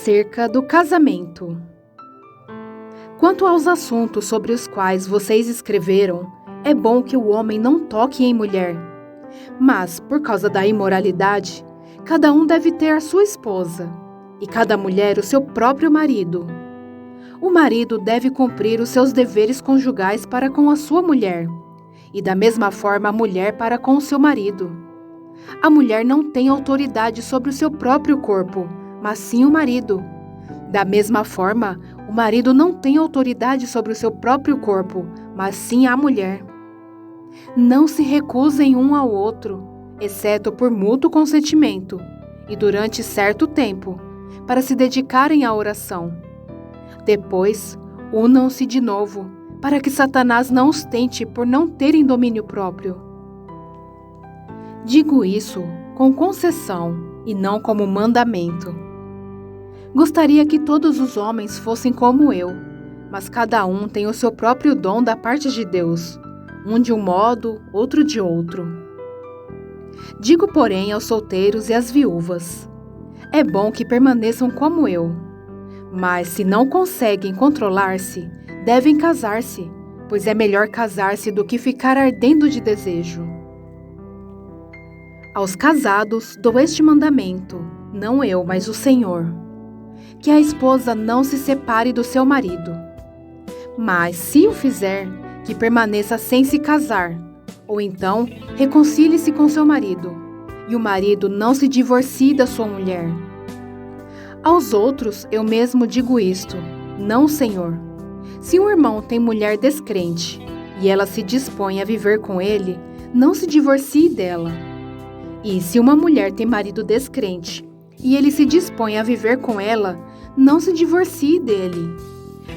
acerca do casamento. Quanto aos assuntos sobre os quais vocês escreveram, é bom que o homem não toque em mulher. Mas, por causa da imoralidade, cada um deve ter a sua esposa, e cada mulher o seu próprio marido. O marido deve cumprir os seus deveres conjugais para com a sua mulher, e da mesma forma a mulher para com o seu marido. A mulher não tem autoridade sobre o seu próprio corpo, mas sim o marido. Da mesma forma, o marido não tem autoridade sobre o seu próprio corpo, mas sim a mulher. Não se recusem um ao outro, exceto por mútuo consentimento, e durante certo tempo, para se dedicarem à oração. Depois, unam-se de novo, para que Satanás não os tente por não terem domínio próprio. Digo isso com concessão e não como mandamento. Gostaria que todos os homens fossem como eu, mas cada um tem o seu próprio dom da parte de Deus, um de um modo, outro de outro. Digo, porém, aos solteiros e às viúvas: é bom que permaneçam como eu, mas se não conseguem controlar-se, devem casar-se, pois é melhor casar-se do que ficar ardendo de desejo. Aos casados dou este mandamento, não eu, mas o Senhor: que a esposa não se separe do seu marido. Mas, se o fizer, que permaneça sem se casar, ou então reconcilie-se com seu marido, e o marido não se divorcie da sua mulher. Aos outros eu mesmo digo isto, não o Senhor: se um irmão tem mulher descrente, e ela se dispõe a viver com ele, não se divorcie dela. E se uma mulher tem marido descrente, e ele se dispõe a viver com ela, não se divorcie dele.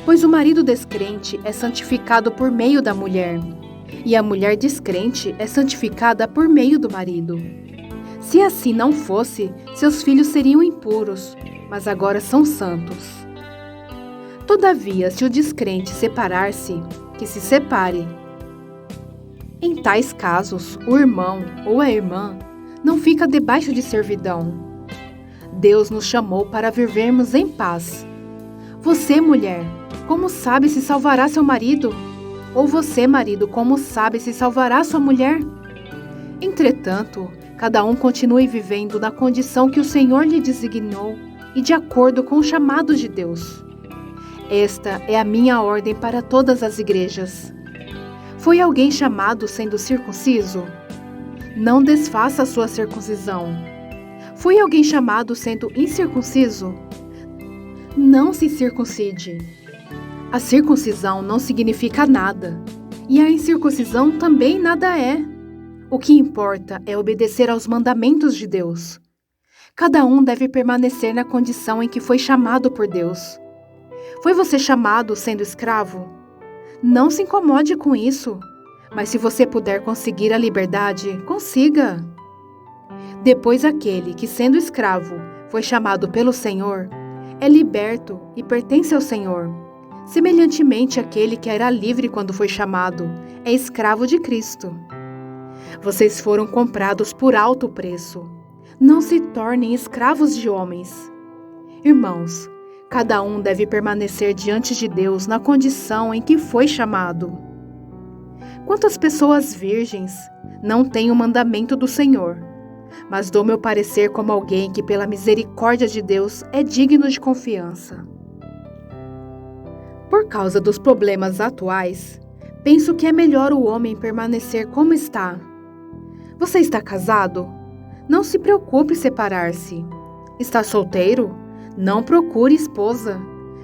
Pois o marido descrente é santificado por meio da mulher, e a mulher descrente é santificada por meio do marido. Se assim não fosse, seus filhos seriam impuros, mas agora são santos. Todavia, se o descrente separar-se, que se separe. Em tais casos, o irmão ou a irmã não fica debaixo de servidão. Deus nos chamou para vivermos em paz. Você, mulher, como sabe se salvará seu marido? Ou você, marido, como sabe se salvará sua mulher? Entretanto, cada um continue vivendo na condição que o Senhor lhe designou e de acordo com o chamado de Deus. Esta é a minha ordem para todas as igrejas. Foi alguém chamado sendo circunciso? Não desfaça a sua circuncisão. Foi alguém chamado sendo incircunciso? Não se circuncide. A circuncisão não significa nada, e a incircuncisão também nada é. O que importa é obedecer aos mandamentos de Deus. Cada um deve permanecer na condição em que foi chamado por Deus. Foi você chamado sendo escravo? Não se incomode com isso, mas se você puder conseguir a liberdade, consiga. Depois aquele que, sendo escravo, foi chamado pelo Senhor, é liberto e pertence ao Senhor. Semelhantemente, aquele que era livre quando foi chamado, é escravo de Cristo. Vocês foram comprados por alto preço. Não se tornem escravos de homens. Irmãos, cada um deve permanecer diante de Deus na condição em que foi chamado. Quantas pessoas virgens não têm o mandamento do Senhor, mas dou meu parecer como alguém que, pela misericórdia de Deus, é digno de confiança. Por causa dos problemas atuais, penso que é melhor o homem permanecer como está. Você está casado? Não se preocupe em separar-se. Está solteiro? Não procure esposa.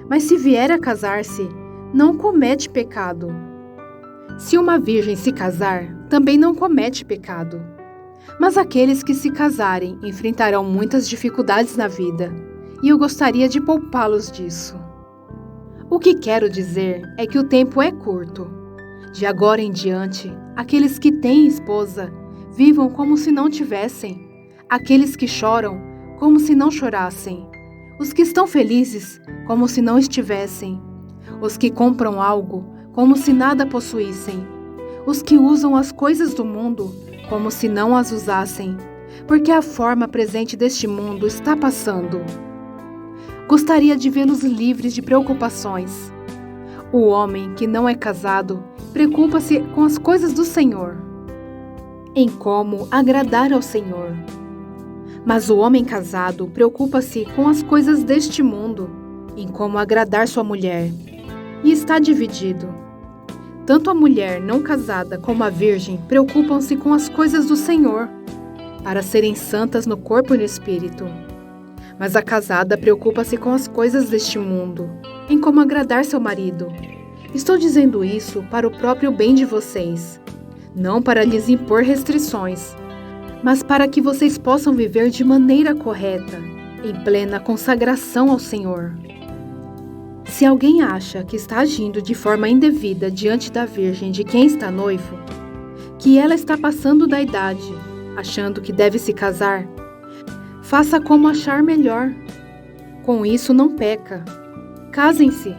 Mas se vier a casar-se, não comete pecado. Se uma virgem se casar, também não comete pecado. Mas aqueles que se casarem enfrentarão muitas dificuldades na vida, e eu gostaria de poupá-los disso. O que quero dizer é que o tempo é curto. De agora em diante, aqueles que têm esposa vivam como se não tivessem, aqueles que choram como se não chorassem, os que estão felizes como se não estivessem, os que compram algo como se nada possuíssem, os que usam as coisas do mundo como se não as usassem, porque a forma presente deste mundo está passando. gostaria de vê-los livres de preocupações. O homem que não é casado preocupa-se com as coisas do Senhor, em como agradar ao Senhor. Mas o homem casado preocupa-se com as coisas deste mundo, em como agradar sua mulher, e está dividido. Tanto a mulher não casada como a virgem preocupam-se com as coisas do Senhor, para serem santas no corpo e no espírito. Mas a casada preocupa-se com as coisas deste mundo, em como agradar seu marido. Estou dizendo isso para o próprio bem de vocês, não para lhes impor restrições, mas para que vocês possam viver de maneira correta, em plena consagração ao Senhor. Se alguém acha que está agindo de forma indevida diante da virgem de quem está noivo, que ela está passando da idade, achando que deve se casar, faça como achar melhor. Com isso não peca. Casem-se.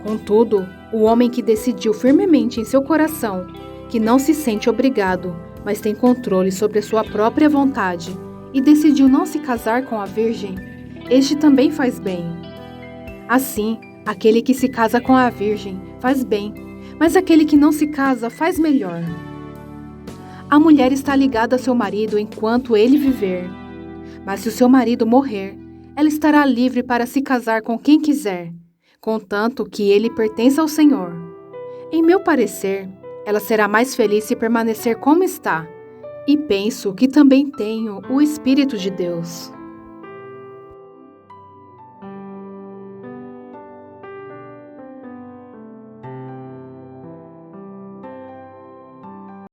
Contudo, o homem que decidiu firmemente em seu coração que não se sente obrigado, mas tem controle sobre a sua própria vontade e decidiu não se casar com a virgem, este também faz bem. Assim, aquele que se casa com a virgem faz bem, mas aquele que não se casa faz melhor. A mulher está ligada a seu marido enquanto ele viver. Mas se o seu marido morrer, ela estará livre para se casar com quem quiser, contanto que ele pertença ao Senhor. Em meu parecer, ela será mais feliz se permanecer como está, e penso que também tenho o Espírito de Deus.